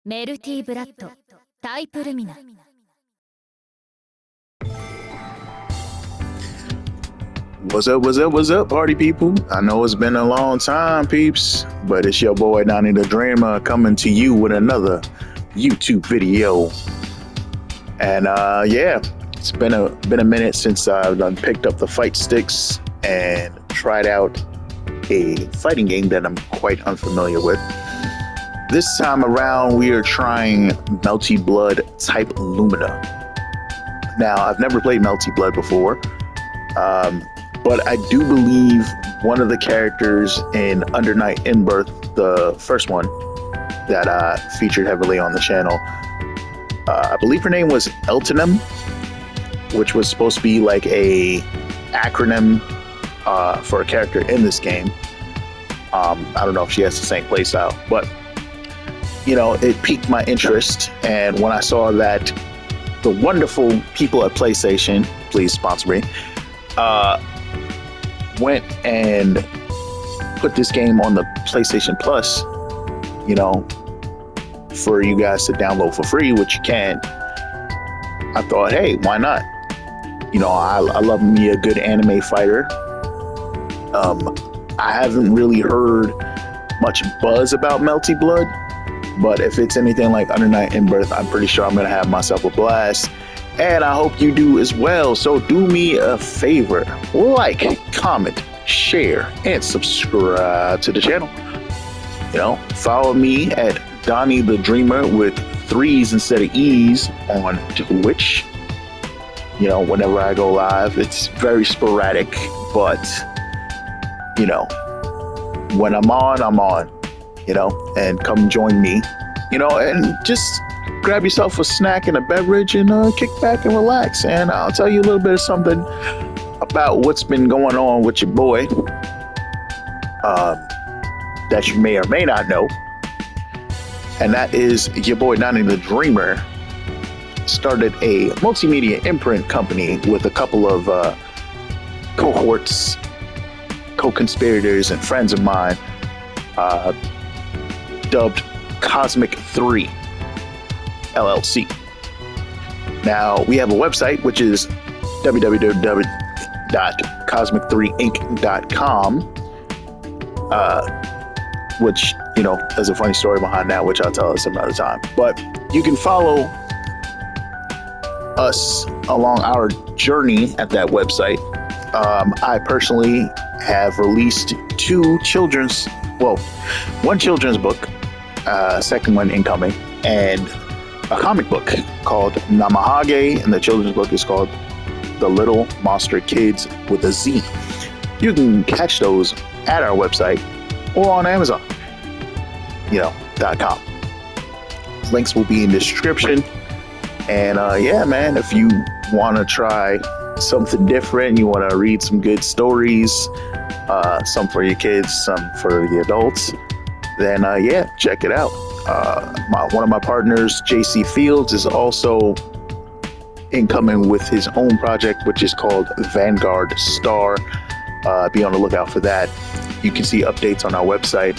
メルティブラッドタイプルミナ。 What's up, party people? I know it's been a long time, peeps, but it's your boy Donnie the Dreamer coming to you with another YouTube video. And yeah, it's been a minute since I've done picked up the fight sticks and tried out a fighting game that I'm quite unfamiliar with. This time around, we are trying Melty Blood type Lumina. Now, I've never played Melty Blood before, but I do believe one of the characters in Under Night in Birth, the first one that I featured heavily on the channel, I believe her name was Eltonym, which was supposed to be like a acronym for a character in this game. I don't know if she has the same playstyle, but you know, it piqued my interest. And when I saw that the wonderful people at PlayStation, please sponsor me, went and put this game on the PlayStation Plus, you know, for you guys to download for free, which you can, I thought, hey, why not? You know, I love me a good anime fighter. I haven't really heard much buzz about Melty Blood, but if it's anything like Under Night in Birth, I'm pretty sure I'm gonna have myself a blast, and I hope you do as well. So do me a favor, like, comment, share, and subscribe to the channel. You know, follow me at Donnie the Dreamer with 3s instead of E's on Twitch. You know, whenever I go live, it's very sporadic, but you know, when I'm on, you know, and come join me, you know, and just grab yourself a snack and a beverage and kick back and relax. And I'll tell you a little bit of something about what's been going on with your boy that you may or may not know. And that is your boy Donnie the Dreamer started a multimedia imprint company with a couple of cohorts, co-conspirators, and friends of mine, dubbed Cosmic 3 LLC. Now we have a website, which is www.cosmic3inc.com, which, you know, there's a funny story behind that, which I'll tell us another time. But you can follow us along our journey at that website. I personally have released one children's book, second one incoming, and a comic book called Namahage, and the children's book is called The Little Monster Kids with a Z. You can catch those at our website or on Amazon, you know, .com. Links will be in the description. And yeah, man, if you want to try something different, you want to read some good stories, some for your kids, some for the adults, then yeah, check it out. One of my partners, JC Fields, is also incoming with his own project, which is called Vanguard Star. Be on the lookout for that. You can see updates on our website.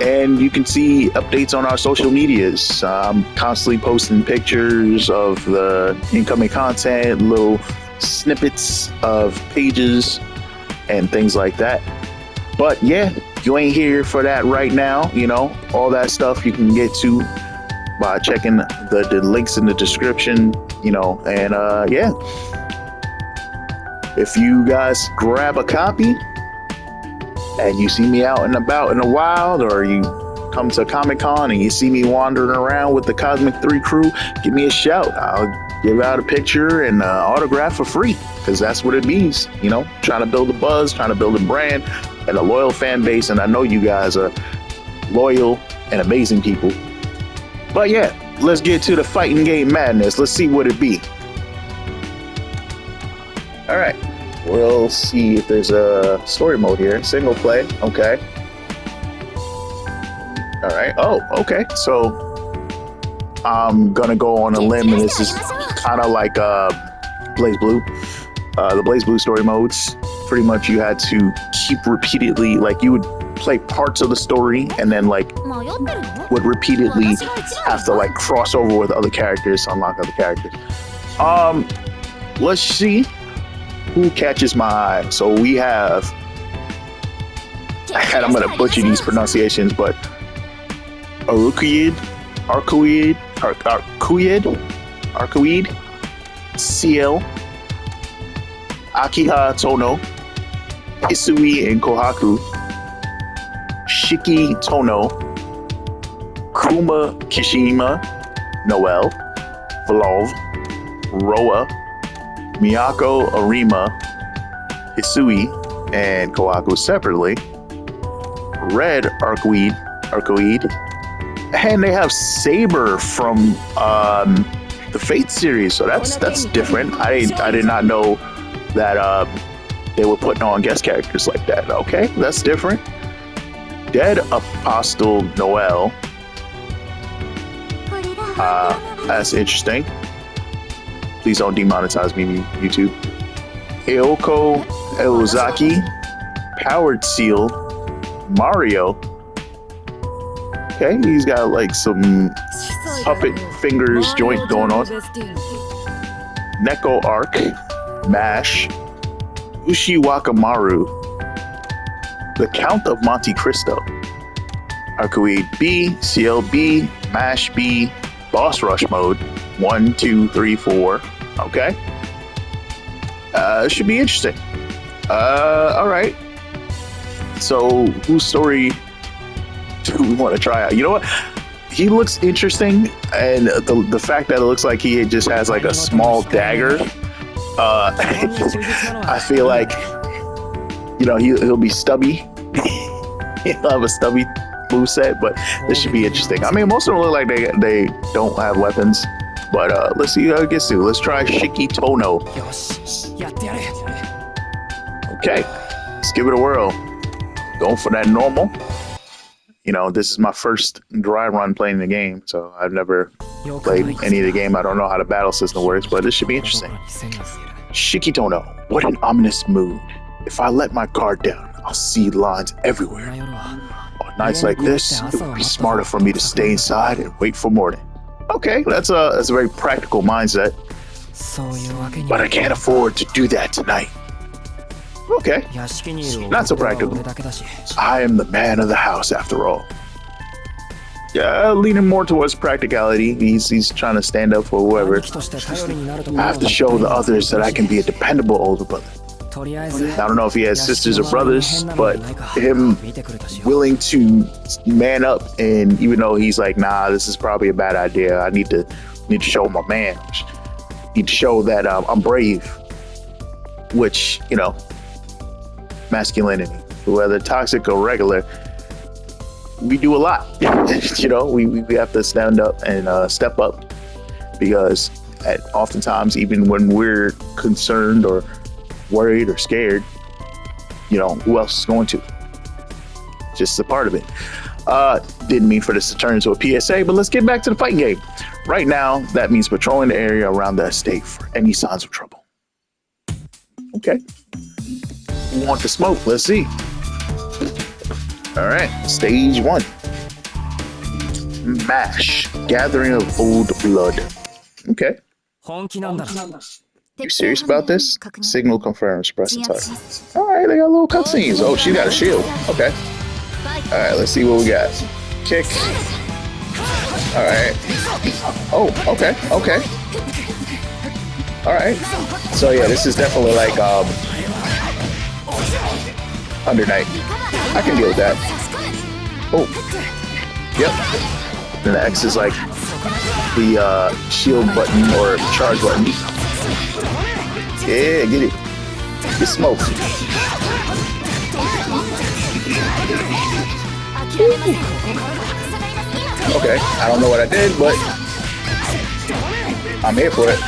And you can see updates on our social medias. I'm constantly posting pictures of the incoming content, little snippets of pages, and things like that. But yeah, you ain't here for that right now. You know, all that stuff you can get to by checking the links in the description, you know, and yeah. If you guys grab a copy and you see me out and about in the wild, or you come to Comic-Con and you see me wandering around with the Cosmic 3 crew, give me a shout. I'll give out a picture and autograph for free, because that's what it means, you know, trying to build a buzz, trying to build a brand and a loyal fan base. And I know you guys are loyal and amazing people. But yeah, let's get to the fighting game madness. Let's see what it be. All right. We'll see if there's a story mode here. Single play. Okay. All right. Oh, okay. So I'm gonna go on a limb, and this is kind of like Blaze Blue. The Blaze Blue story modes. Pretty much, you had to keep repeatedly, like, you would play parts of the story and then like would repeatedly have to like cross over with other characters to unlock other characters. Let's see who catches my eye. So we have, and I'm gonna butcher these pronunciations, but Arcuid, CL, Akiha Tono, Isui and Kohaku, Shiki Tono, Kuma Kishima, Noel, Vlov, Roa, Miyako Arima, Hisui, and Kohaku separately, Red Arcuid, and they have Saber from the Fate series, so that's different. I did not know that they were putting on guest characters like that. Okay, that's different. Dead Apostle Noel. That's interesting. Please don't demonetize me, YouTube. Eoko Eozaki, Powered Seal, Mario. Okay, he's got like some puppet fingers joint going on. Neko Arc, Mash, Ushiwakamaru, The Count of Monte Cristo, Arcuid B, CLB, Mash B, Boss Rush Mode, 1, 2, 3, 4. Okay. Should be interesting. Alright. So, whose story do we want to try out? You know what? He looks interesting, and the fact that it looks like he just has like a small dagger, I feel like, you know, he'll be stubby. He'll have a stubby moveset, but this should be interesting. I mean, most of them look like they don't have weapons, but let's see how it gets to. Let's try Shiki Tono. Okay, let's give it a whirl. Going for that normal. You know, this is my first dry run playing the game, so I've never played any of the game. I don't know how the battle system works, but this should be interesting. Shiki Tono, what an ominous mood. If I let my guard down, I'll see lines everywhere. On nights like this, it would be smarter for me to stay inside and wait for morning. Okay, that's a very practical mindset. But I can't afford to do that tonight. Okay, not so practical. I am the man of the house after all. Yeah, leaning more towards practicality. He's trying to stand up for whoever. I have to show the others that I can be a dependable older brother. I don't know if he has sisters or brothers, but him willing to man up, and even though he's like, nah, this is probably a bad idea. I need to show my man. Need to show that I'm brave. Which, you know, masculinity, whether toxic or regular, we do a lot. You know, we have to stand up and step up, because oftentimes, even when we're concerned or worried or scared, you know, who else is going to? Just a part of it. Didn't mean for this to turn into a PSA, but let's get back to the fighting game. Right now, that means patrolling the area around the estate for any signs of trouble. Okay. We want the smoke. Let's see. All right. Stage 1. Mash. Gathering of old blood. Okay. You serious about this? Signal confirms. Press and touch. All right. They got little cutscenes. Oh, she got a shield. Okay. All right. Let's see what we got. Kick. All right. Oh, okay. Okay. All right. So yeah, this is definitely like Under Night. I can deal with that. Oh. Yep. Then the X is like the shield button or charge button. Yeah, get it. Get smoked. Okay, I don't know what I did, but I'm here for it.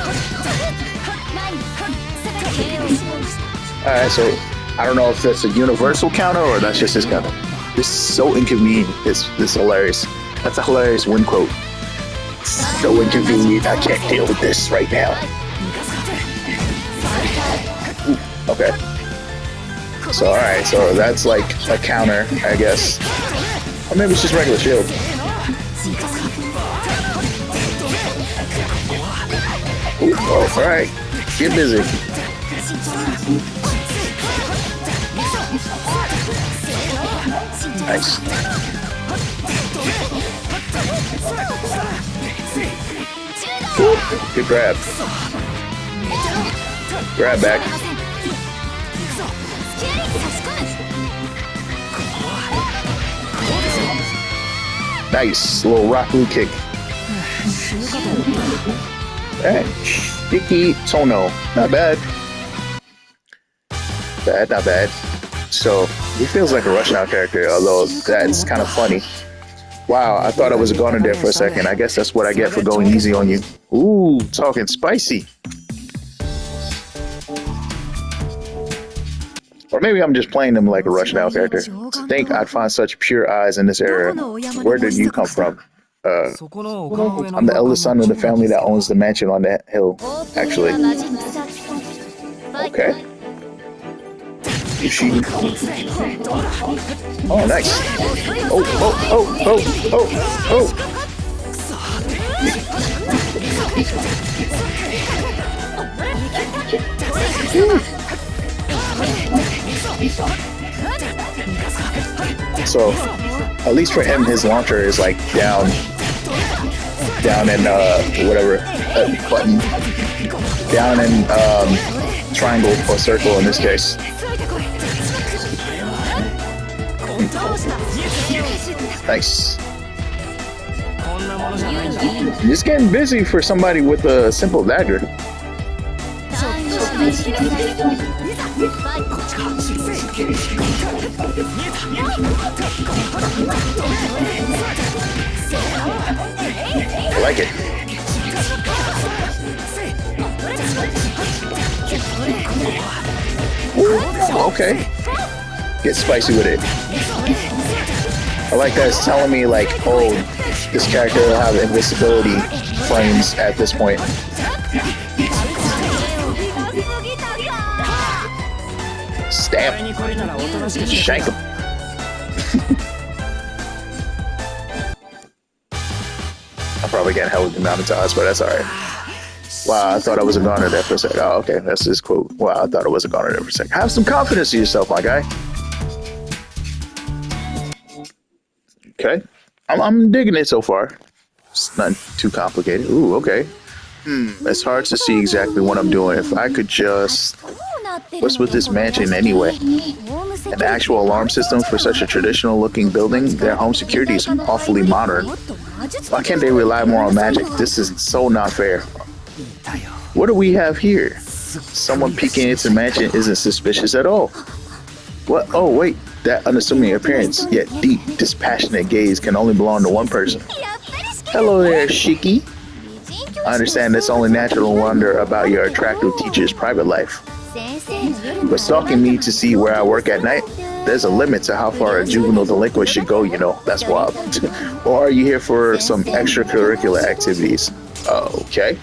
Alright, so I don't know if that's a universal counter or that's just his counter. This is so inconvenient. This is hilarious. That's a hilarious win quote. So inconvenient, I can't deal with this right now. Ooh, okay. So alright, so that's like a counter, I guess. Or maybe it's just regular shield. Ooh, oh, alright. Get busy. Nice. Ooh, good grab. Grab back. Nice. Little rock blue kick. Alright. Shiki Tono. Not bad. Not bad. So, he feels like a Rush Now character, although that's kind of funny. Wow, I thought I was a goner there for a second. I guess that's what I get for going easy on you. Ooh, talking spicy. Or maybe I'm just playing them like a Rush Now character. To think I'd find such pure eyes in this era. Where did you come from? I'm the eldest son of the family that owns the mansion on that hill, actually. Okay. Shiki. Oh, nice. Oh, oh, oh, oh, oh, oh. So, at least for him, his launcher is like down in whatever button, down in triangle or circle in this case. Nice. Just getting busy for somebody with a simple dagger. I like it. Ooh, okay. Get spicy with it. I like that it's telling me like, oh, this character will have invisibility frames at this point. Stamp. Shank him. I'm probably getting held demonetized, but that's alright. Wow, I thought I was a goner there for a sec. Oh, okay, that's his quote. Wow, I thought I was a goner there for a sec. Have some confidence in yourself, my guy. Okay, I'm digging it so far. It's not too complicated. Ooh, okay. It's hard to see exactly what I'm doing. If I could just... What's with this mansion anyway? An actual alarm system for such a traditional looking building? Their home security is awfully modern. Why can't they rely more on magic? This is so not fair. What do we have here? Someone peeking into the mansion isn't suspicious at all. What? Oh, wait. That unassuming appearance, yet deep, dispassionate gaze can only belong to one person. Hello there, Shiki. I understand it's only natural to wonder about your attractive teacher's private life. But stalking me to see where I work at night, there's a limit to how far a juvenile delinquent should go, you know. That's wild. Or are you here for some extracurricular activities? Okay.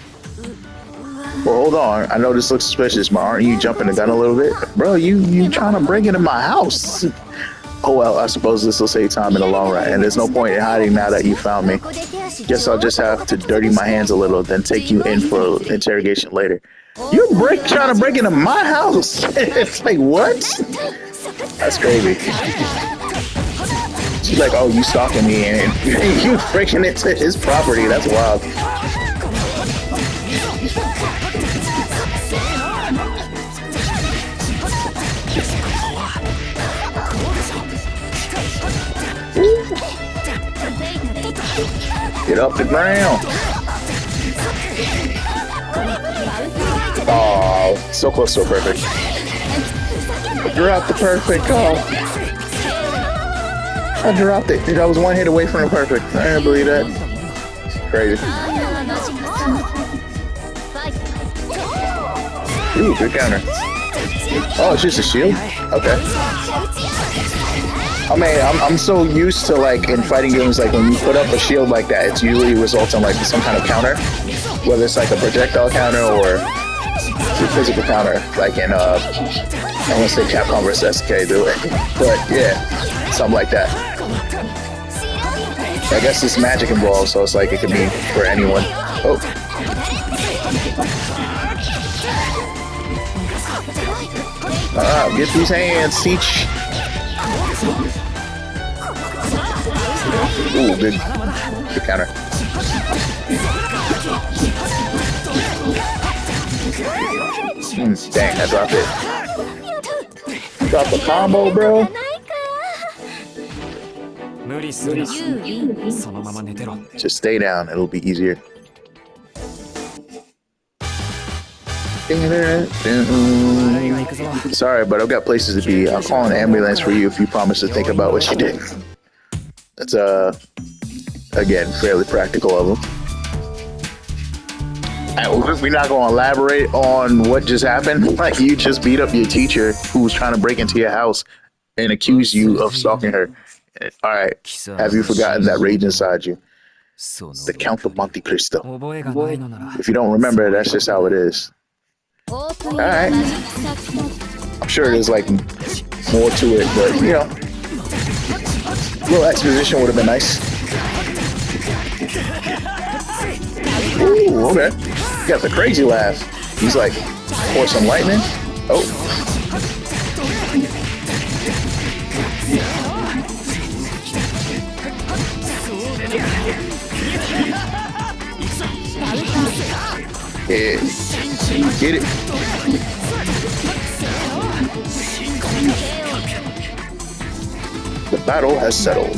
Well, hold on. I know this looks suspicious, but aren't you jumping the gun a little bit? Bro, you trying to break into my house. Oh well, I suppose this will save time in the long run, and there's no point in hiding now that you found me. Guess I'll just have to dirty my hands a little, then take you in for interrogation later. You're trying to break into my house? It's like, what? That's crazy. She's like, oh, you stalking me, and you breaking into his property. That's wild. Get off the ground. Oh, so close to a perfect. Drop the perfect call. I dropped it. I was one hit away from a perfect. I can't believe that. Crazy. Ooh, good counter. Oh, it's just a shield? Okay. I mean, I'm so used to, like, in fighting games, like, when you put up a shield like that, it usually results in, like, some kind of counter. Whether it's, like, a projectile counter or It's a physical counter, like in I want to say Capcom vs SK do it, but yeah, something like that. I guess it's magic involved, so it's like it could be for anyone. Oh. Get these hands, teach. Ooh, good counter. Dang, I dropped it. Drop the combo, bro. Just stay down, it'll be easier. Sorry, but I've got places to be. I'll call an ambulance for you if you promise to think about what you did. That's again, fairly practical of them. We're not going to elaborate on what just happened. Like, you just beat up your teacher who was trying to break into your house and accuse you of stalking her. All right, have you forgotten that rage inside you? The Count of Monte Cristo. If you don't remember, that's just how it is. All right. I'm sure there's like more to it, but you know, a little exposition would have been nice. Ooh, okay. Got the crazy laugh. He's like, pour some lightning. Oh. Yeah. Get it. The battle has settled.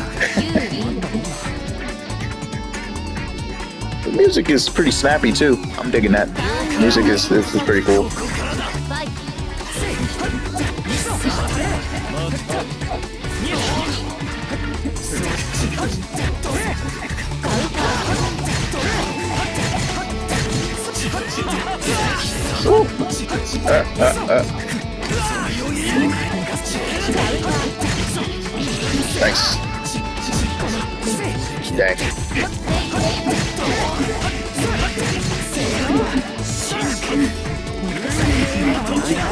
The music is pretty snappy too. I'm digging that. Music is pretty cool. Thanks. Dang.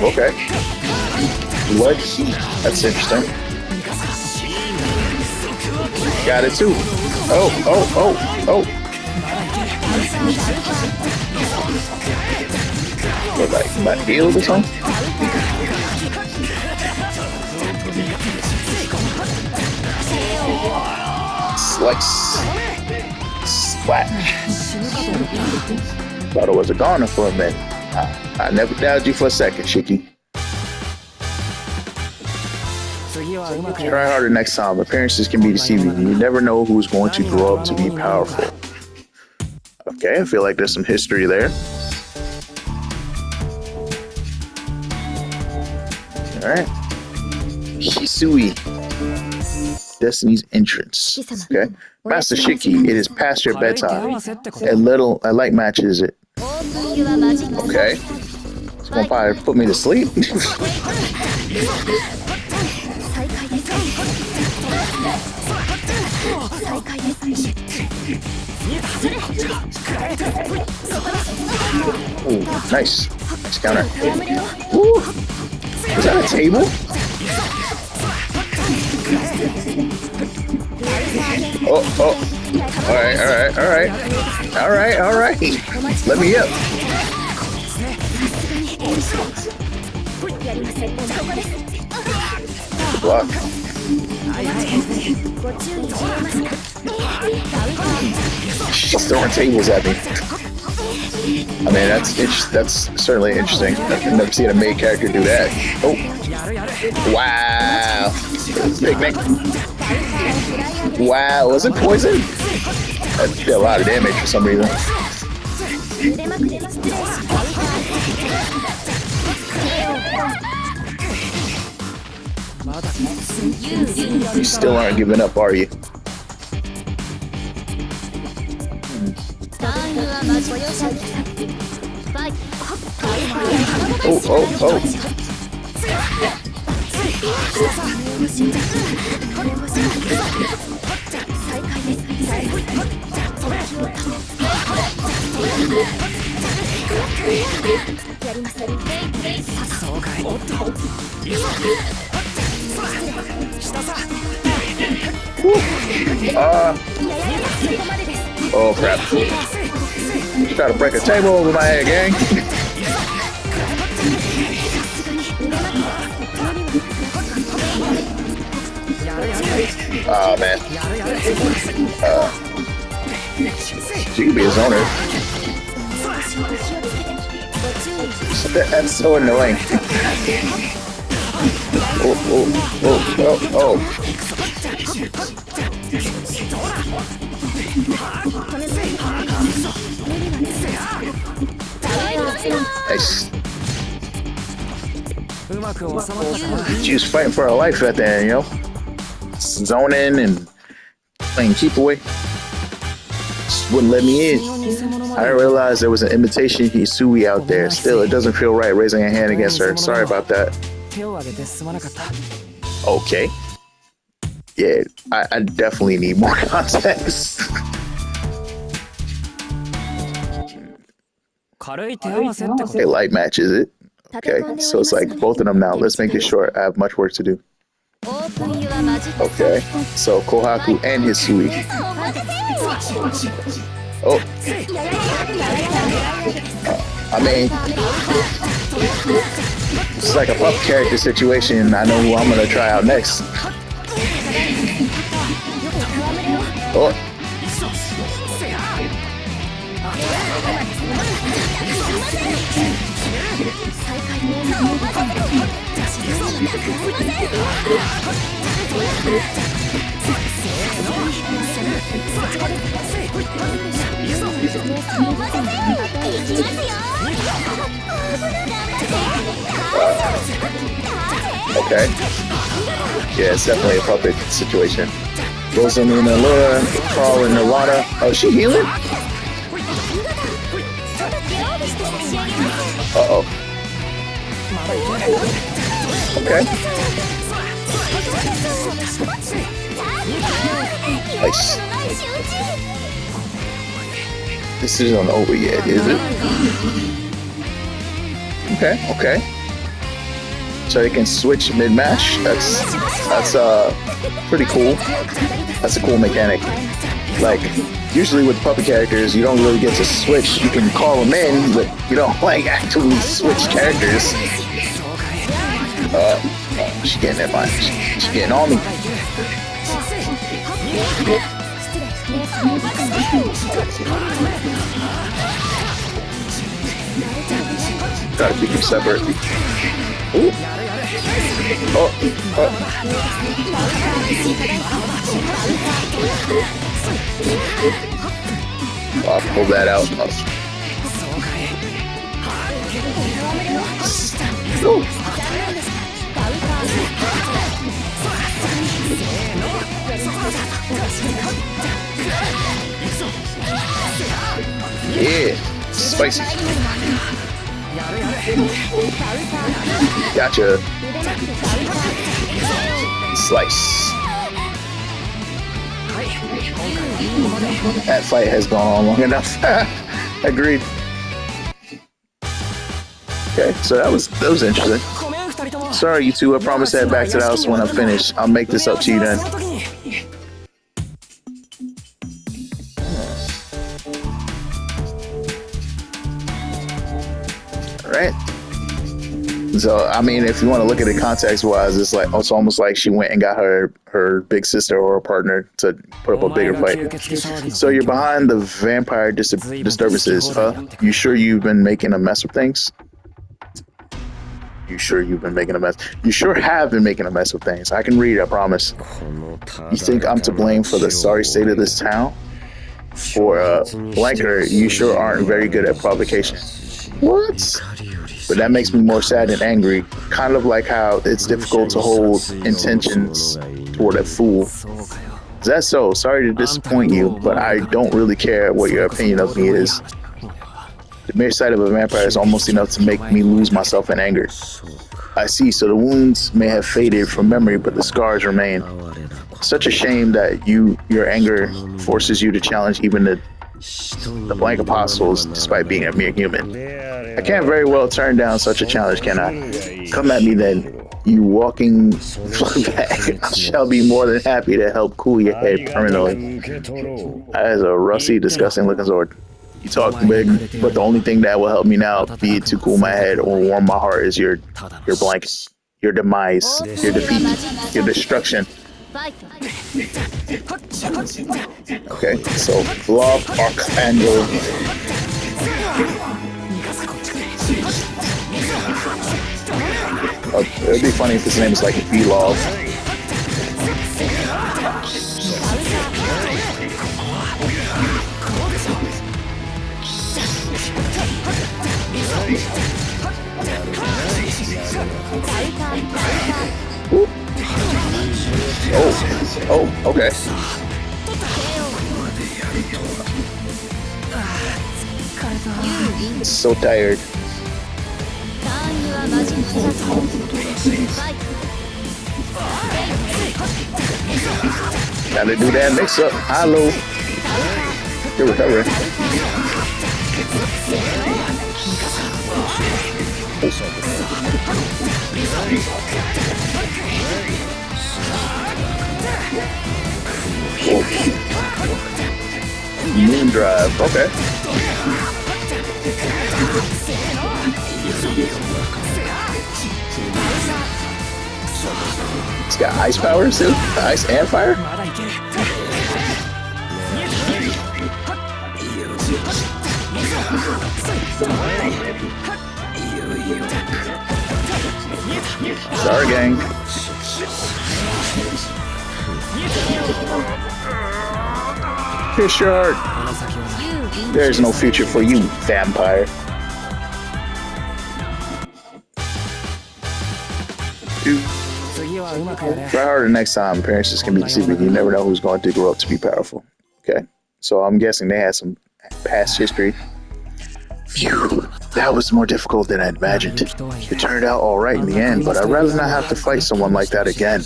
Okay. Blood heat. That's interesting. Got it too. Oh. What, like my healed or something? Slice. Splat. Thought it was a goner for a minute. I never doubted you for a second, Shiki. Try harder next time. Appearances can be deceiving. You never know who's going to grow up to be powerful. Okay, I feel like there's some history there. Alright. Hisui. Destiny's entrance. Okay. Master Shiki, it is past your bedtime. A light matches it. Okay. It's gonna probably put me to sleep. Ooh, nice. Nice counter. Ooh. Is that a table? Oh. All right. Let me up. Block. She's throwing tables at me. I mean, that's certainly interesting. I've never seen a main character do that. Oh. Wow. Picnic. Wow, was it poison? That did a lot of damage for some reason. You still aren't giving up, are you? Oh. Oh crap. Try to break a table over my head, gang. Oh man. She could be a zoner. That's so annoying. Oh. Nice. She was fighting for her life at the end, you know? Zoning and playing keep away. Just wouldn't let me in. I didn't realize there was an imitation Hisui out there. Still, it doesn't feel right raising a hand against her. Sorry about that. Okay. Yeah, I definitely need more context. Okay, light match, is it? Okay, so it's like both of them now. Let's make it short. I have much work to do. Okay, so Kohaku and Hisui. Oh. I mean, it's like a pup character situation. I know who I'm gonna try out next. Oh. Okay. Yeah, it's definitely a puppet situation. LUMINA, Laura, Carl, and Nirvana. Oh, is she healing? Uh-oh. Okay. Nice. This isn't over yet, is it? Okay. So they can switch mid-match. That's pretty cool. That's a cool mechanic. Like, usually with puppet characters, you don't really get to switch. You can call them in, but you don't like actually switch characters. She's getting that fine. She's getting on me. Gotta keep them separate. Ooh. Oh. I'll pull that out. Oh. Yeah, spicy. Gotcha. Slice. That fight has gone on long enough. Agreed. Okay, so that was interesting. Sorry, you two. I promise to head back to the house when I'm finished. I'll make this up to you then. Right. So I mean, if you want to look at it context-wise, it's like it's almost like she went and got her big sister or her partner to put up a bigger fight. So you're behind the vampire disturbances, huh? You sure you've been making a mess of things? You sure you've been making a mess? You sure have been making a mess of things. I can read, I promise. You think I'm to blame for the sorry state of this town? For Blanker, you sure aren't very good at provocation. What? But that makes me more sad and angry. Kind of like how it's difficult to hold intentions toward a fool. Is that so? Sorry to disappoint you, but I don't really care what your opinion of me is. The mere sight of a vampire is almost enough to make me lose myself in anger. I see, so the wounds may have faded from memory, but the scars remain. Such a shame that your anger forces you to challenge even the blank apostles despite being a mere human. I can't very well turn down such a challenge, can I? Come at me then, you walking bag. I shall be more than happy to help cool your head permanently. That is a rusty, disgusting looking sword. You talk big, but the only thing that will help me now, be it to cool my head or warm my heart, is your blanket, your demise, your defeat, your destruction. Okay, so love, archangel. It'd be funny if his name is like B-Love. Oh, okay. So tired. Gotta do that mix up. Hello. You're recovering. Moon drive. Okay. It's got ice powers too? Ice and fire? Sorry, gang. Kiss your heart. There's no future for you, vampire. Try harder next time. Appearances can be deceiving. You never know who's going to grow up to be powerful. Okay, so I'm guessing they had some past history. Phew, that was more difficult than I imagined. It turned out all right in the end, but I'd rather not have to fight someone like that again.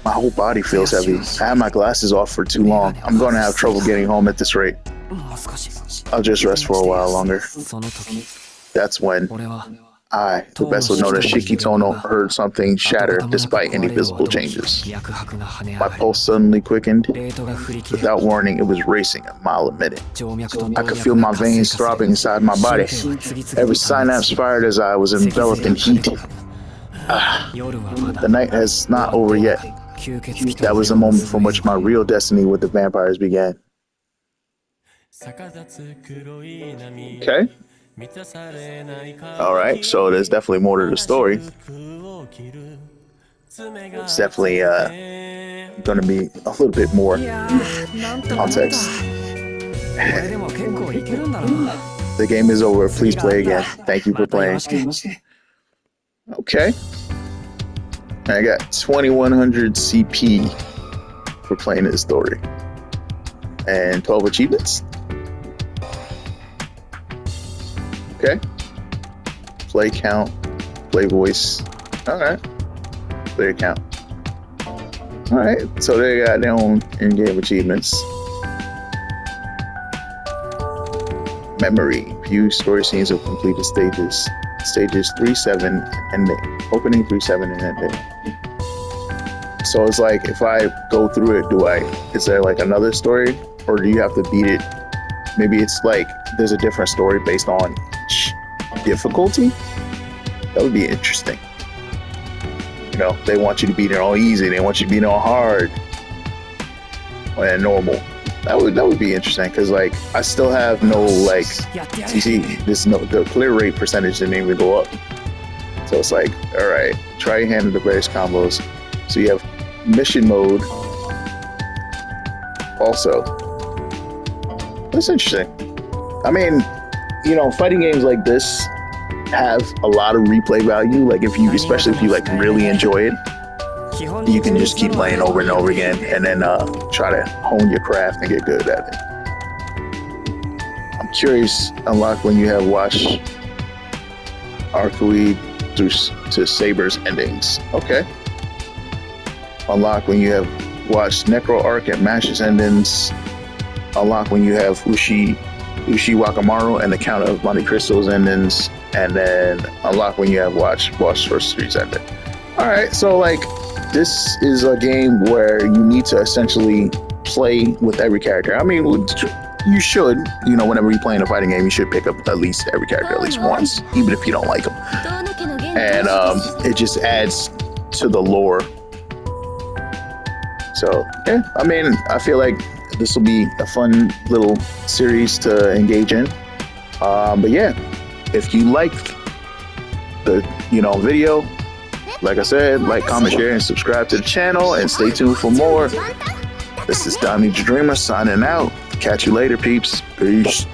My whole body feels heavy. I had my glasses off for too long. I'm going to have trouble getting home at this rate. I'll just rest for a while longer. That's when I, the vessel known as Shiki Tono, heard something shatter despite any visible changes. My pulse suddenly quickened. Without warning, it was racing a mile a minute. I could feel my veins throbbing inside my body. Every synapse fired as I was enveloped in heat. The night has not over yet. That was the moment from which my real destiny with the vampires began. Okay. Alright, so there's definitely more to the story. It's definitely gonna be a little bit more context. The game is over. Please play again. Thank you for playing. Okay. I got 2100 CP for playing this story. And 12 achievements. Okay. Play count, play voice. Alright. Player count. Alright, so they got their own in-game achievements. Memory. View story scenes of completed stages. Stages 3, 7, ending. Opening 3, 7, and ending. So it's like, if I go through it, is there like another story? Or do you have to beat it? Maybe it's like, there's a different story based on difficulty? That would be interesting. You know, they want you to beat it on easy, they want you to beat it on hard, and normal. That would be interesting, because like I still have no like the clear rate percentage didn't even go up. So it's like, all right, try your hand at the various combos. So you have mission mode. Also, that's interesting. I mean, you know, fighting games like this have a lot of replay value. Like especially if you like really enjoy it, you can just keep playing over and over again, and then try to hone your craft and get good at it. I'm curious, unlock when you have watched Arcade through to Saber's endings. Okay. Unlock when you have watched Necro Arc and Mash's endings. Unlock when you have Ushi Ushiwakamaru and the Count of Monte Cristo's endings, and then unlock when you have watched Boss first series ending. All right, so like this is a game where you need to essentially play with every character. I mean, you should, you know, whenever you're playing a fighting game, you should pick up at least every character at least once, even if you don't like them. And it just adds to the lore. So yeah, I mean, I feel like this will be a fun little series to engage in. But yeah, if you liked the video, like I said, like, comment, share, and subscribe to the channel, and stay tuned for more. This is Donnie the Dreamer signing out. Catch you later, peeps. Peace.